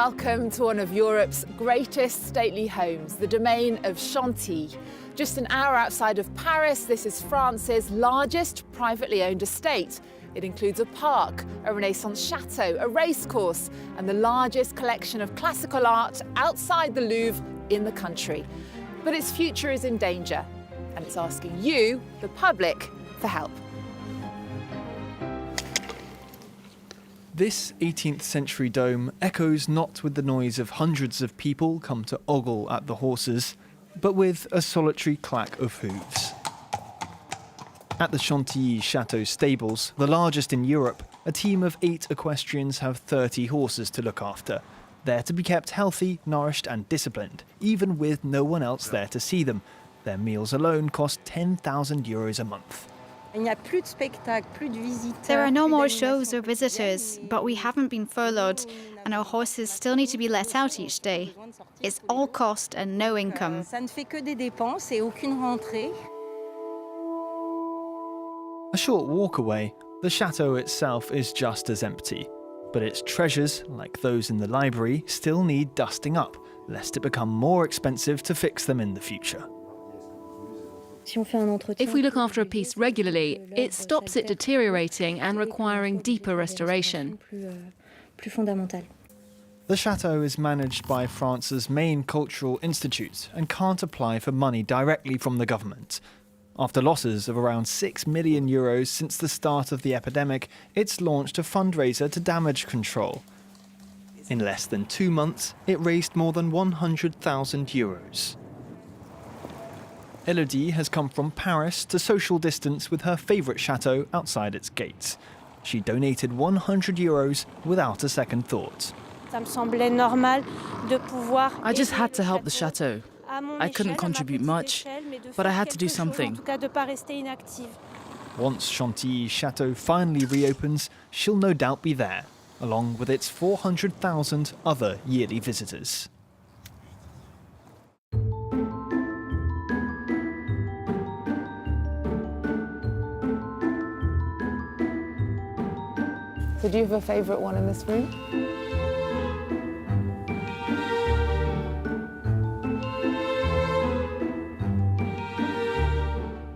welcome to one of Europe's greatest stately homes, the Domaine of Chantilly. Just an hour outside of Paris, this is France's largest privately owned estate. It includes a park, a Renaissance chateau, a racecourse, and the largest collection of classical art outside the Louvre in the country. But its future is in danger, and it's asking you, the public, for help. This 18th century dome echoes not with the noise of hundreds of people come to ogle at the horses, but with a solitary clack of hooves. At the Chantilly Chateau stables, the largest in Europe, a team of 8 equestrians have 30 horses to look after. They're to be kept healthy, nourished and disciplined, even with no one else there to see them. Their meals alone cost €10,000 a month. There are no more shows or visitors, but we haven't been furloughed, and our horses still need to be let out each day. It's all cost and no income. A short walk away, the chateau itself is just as empty. But its treasures, like those in the library, still need dusting up, lest it become more expensive to fix them in the future. If we look after a piece regularly, it stops it deteriorating and requiring deeper restoration. The chateau is managed by France's main cultural institute and can't apply for money directly from the government. After losses of around €6 million since the start of the epidemic, it's launched a fundraiser to damage control. In less than 2 months, it raised more than €100,000. Elodie has come from Paris to social distance with her favourite chateau outside its gates. She donated €100 without a second thought. I just had to help the chateau. I couldn't contribute much, but I had to do something. Once Chantilly Chateau finally reopens, she'll no doubt be there, along with its 400,000 other yearly visitors. So do you have a favourite one in this room?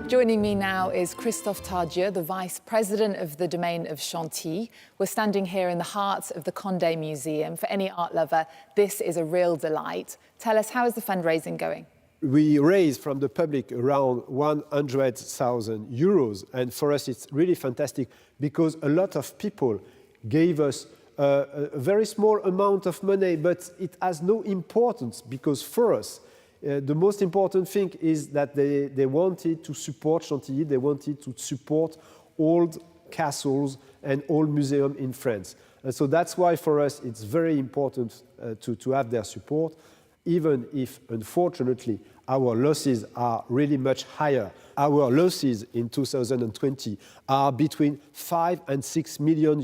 Joining me now is Christophe Tardieu, the Vice President of the Domaine of Chantilly. We're standing here in the heart of the Condé Museum. For any art lover, this is a real delight. Tell us, how is the fundraising going? We raised from the public around €100,000, and for us it's really fantastic because a lot of people gave us a very small amount of money, but it has no importance because for us, the most important thing is that they wanted to support Chantilly, they wanted to support old castles and old museums in France. And so that's why for us it's very important to have their support, even if unfortunately our losses are really much higher. Our losses in 2020 are between €5 and €6 million.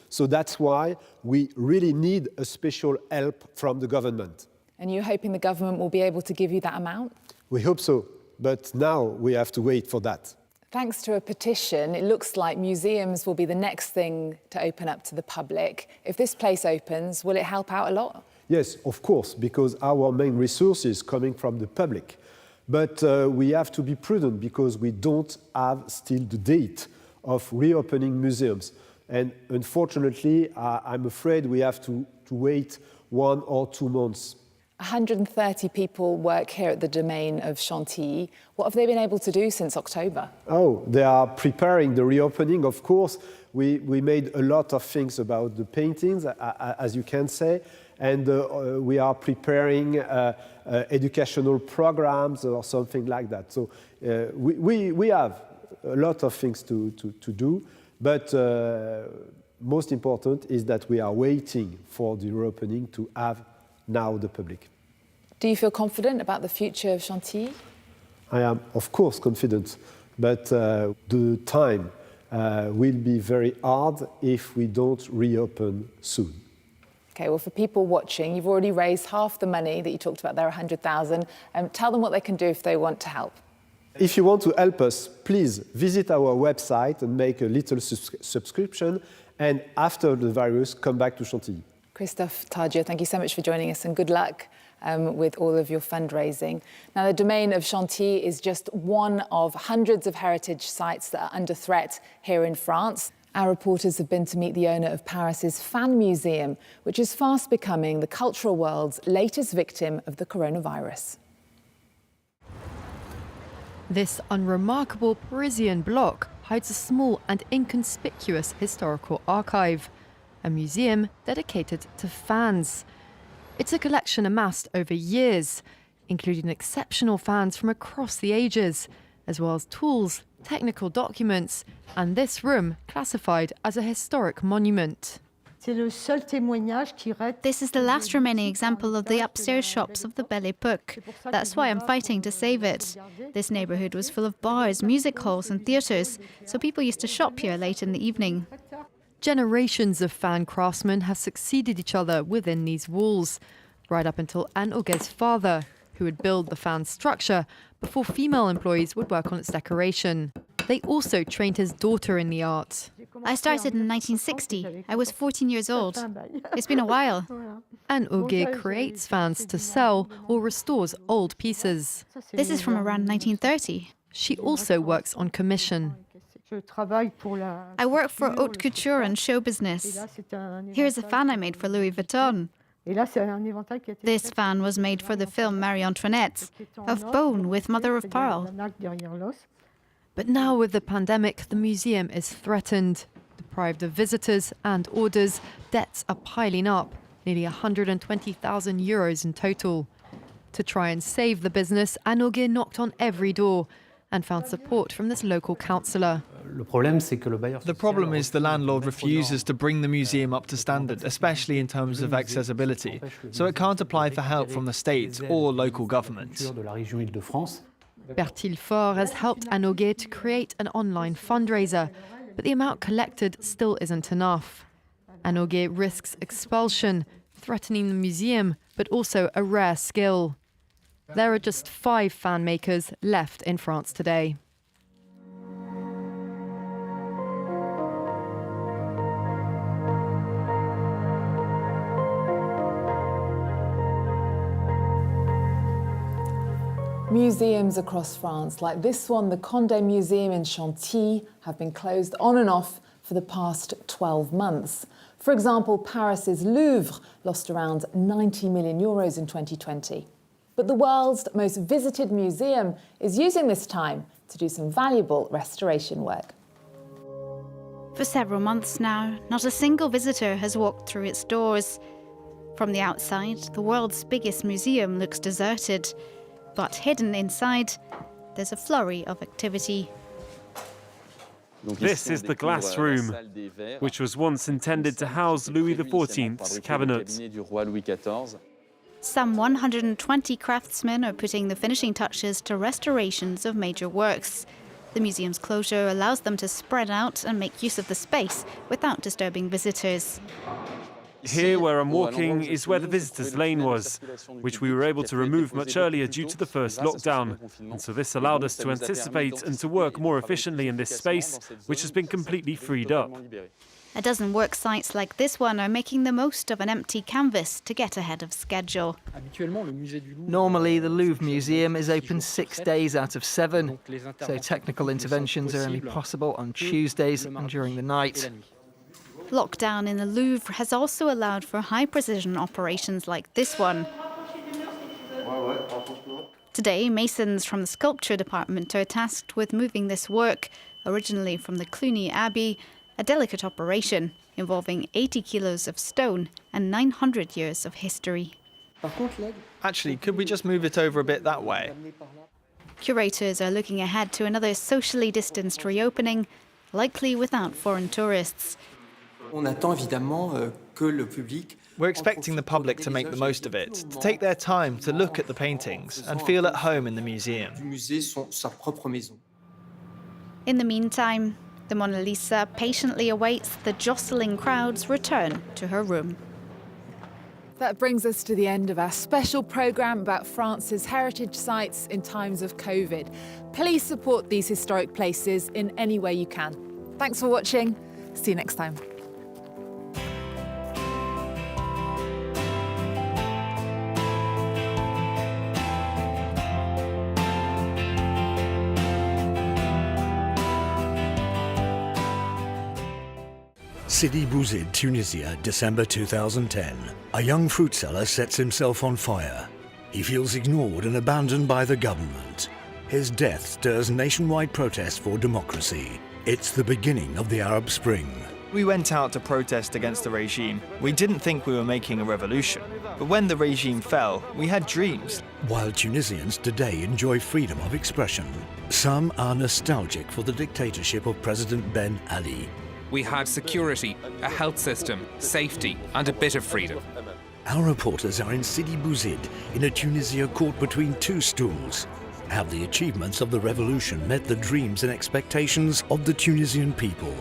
So that's why we really need a special help from the government. And you're hoping the government will be able to give you that amount? We hope so, but now we have to wait for that. Thanks to a petition, it looks like museums will be the next thing to open up to the public. If this place opens, will it help out a lot? Yes, of course, because our main resource is coming from the public. But we have to be prudent because we don't have still the date of reopening museums. And unfortunately, I'm afraid we have to wait 1 or 2 months. 130 people work here at the Domaine of Chantilly. What have they been able to do since October? Oh, they are preparing the reopening, of course. We made a lot of things about the paintings, as you can say, and we are preparing educational programs or something like that. So we have a lot of things to do, but most important is that we are waiting for the reopening to have now the public. Do you feel confident about the future of Chantilly? I am, of course, confident, but the time will be very hard if we don't reopen soon. Okay, well, for people watching, you've already raised half the money that you talked about there, 100,000. Tell them what they can do if they want to help. If you want to help us, please visit our website and make a little subscription, and after the virus, come back to Chantilly. Christophe Tardieu, thank you so much for joining us and good luck with all of your fundraising. Now, the Domaine of Chantilly is just one of hundreds of heritage sites that are under threat here in France. Our reporters have been to meet the owner of Paris's Fan Museum, which is fast becoming the cultural world's latest victim of the coronavirus. This unremarkable Parisian block hides a small and inconspicuous historical archive, a museum dedicated to fans. It's a collection amassed over years, including exceptional fans from across the ages, as well as tools, technical documents, and this room classified as a historic monument. This is the last remaining example of the upstairs shops of the Belle Époque. That's why I'm fighting to save it. This neighbourhood was full of bars, music halls and theatres, so people used to shop here late in the evening. Generations of fan craftsmen have succeeded each other within these walls, right up until Anne Auguet's father, who would build the fan structure before female employees would work on its decoration. They also trained his daughter in the art. I started in 1960. I was 14 years old. It's been a while. Anne Auguet creates fans to sell or restores old pieces. This is from around 1930. She also works on commission. I work for haute couture and show business. Here's a fan I made for Louis Vuitton. This fan was made for the film Marie Antoinette, of bone with mother of pearl. But now with the pandemic, the museum is threatened. Deprived of visitors and orders, debts are piling up, nearly 120,000 euros in total. To try and save the business, Anne Auguet knocked on every door and found support from this local councillor. The problem is the landlord refuses to bring the museum up to standard, especially in terms of accessibility, so it can't apply for help from the state or local governments. Bertil Faure has helped Anne Auguet to create an online fundraiser, but the amount collected still isn't enough. Anne Auguet risks expulsion, threatening the museum, but also a rare skill. There are just 5 fan makers left in France today. Museums across France, like this one, the Condé Museum in Chantilly, have been closed on and off for the past 12 months. For example, Paris's Louvre lost around 90 million euros in 2020. But the world's most visited museum is using this time to do some valuable restoration work. For several months now, not a single visitor has walked through its doors. From the outside, the world's biggest museum looks deserted. But hidden inside, there's a flurry of activity. This is the glass room, which was once intended to house Louis XIV's cabinets. Some 120 craftsmen are putting the finishing touches to restorations of major works. The museum's closure allows them to spread out and make use of the space without disturbing visitors. Here where I'm walking is where the visitors' lane was, which we were able to remove much earlier due to the first lockdown. And so this allowed us to anticipate and to work more efficiently in this space, which has been completely freed up. A dozen work sites like this one are making the most of an empty canvas to get ahead of schedule. Normally, the Louvre Museum is open 6 days out of 7, so technical interventions are only possible on Tuesdays and during the night. Lockdown in the Louvre has also allowed for high-precision operations like this one. Today, masons from the sculpture department are tasked with moving this work, originally from the Cluny Abbey, a delicate operation involving 80 kilos of stone and 900 years of history. Actually, could we just move it over a bit that way? Curators are looking ahead to another socially distanced reopening, likely without foreign tourists. We're expecting the public to make the most of it, to take their time to look at the paintings and feel at home in the museum. In the meantime, the Mona Lisa patiently awaits the jostling crowd's return to her room. That brings us to the end of our special programme about France's heritage sites in times of COVID. Please support these historic places in any way you can. Thanks for watching. See you next time. Sidi Bouzid, Tunisia, December 2010. A young fruit seller sets himself on fire. He feels ignored and abandoned by the government. His death stirs nationwide protests for democracy. It's the beginning of the Arab Spring. We went out to protest against the regime. We didn't think we were making a revolution. But when the regime fell, we had dreams. While Tunisians today enjoy freedom of expression, some are nostalgic for the dictatorship of President Ben Ali. We had security, a health system, safety, and a bit of freedom. Our reporters are in Sidi Bouzid, in a Tunisia caught between two stools. Have the achievements of the revolution met the dreams and expectations of the Tunisian people?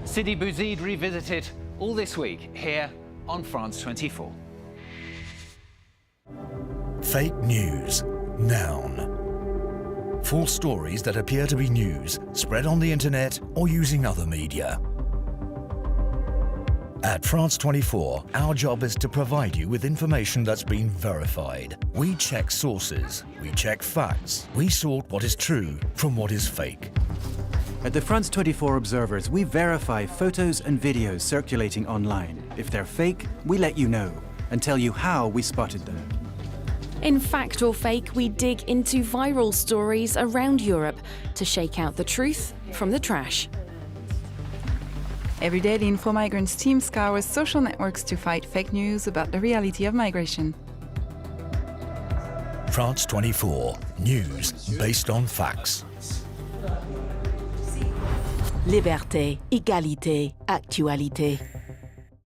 Sidi Bouzid revisited, all this week here on France 24. Fake news. Noun. False stories that appear to be news, spread on the internet or using other media. At France 24, our job is to provide you with information that's been verified. We check sources, we check facts, we sort what is true from what is fake. At the France 24 Observers, we verify photos and videos circulating online. If they're fake, we let you know and tell you how we spotted them. In Fact or Fake, we dig into viral stories around Europe to shake out the truth from the trash. Every day, the Info Migrants team scours social networks to fight fake news about the reality of migration. France 24, news based on facts. Liberté, égalité, actualité.